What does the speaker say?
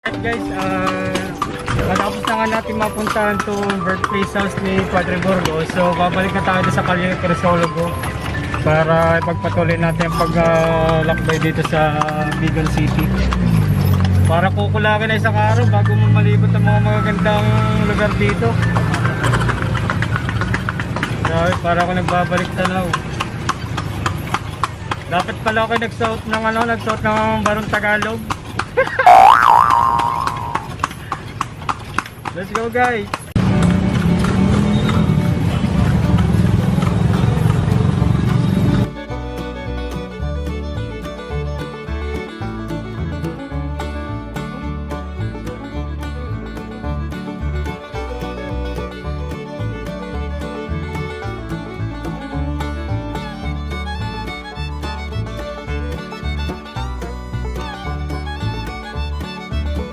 Guys, matapos na nga natin mapuntahan to birthplace house ni Padre Burgos. So babalik na tayo sa Calle Crisologo para ipagpatuloy natin ang paglakbay dito sa Bicol City. Para kukulangin na isang araw bago mo malibot ang mga magagandang lugar dito. Grabe, para ako nagbabalik tanaw. Dapat pala ako nagsuot ng Barong Tagalog. Let's go guys!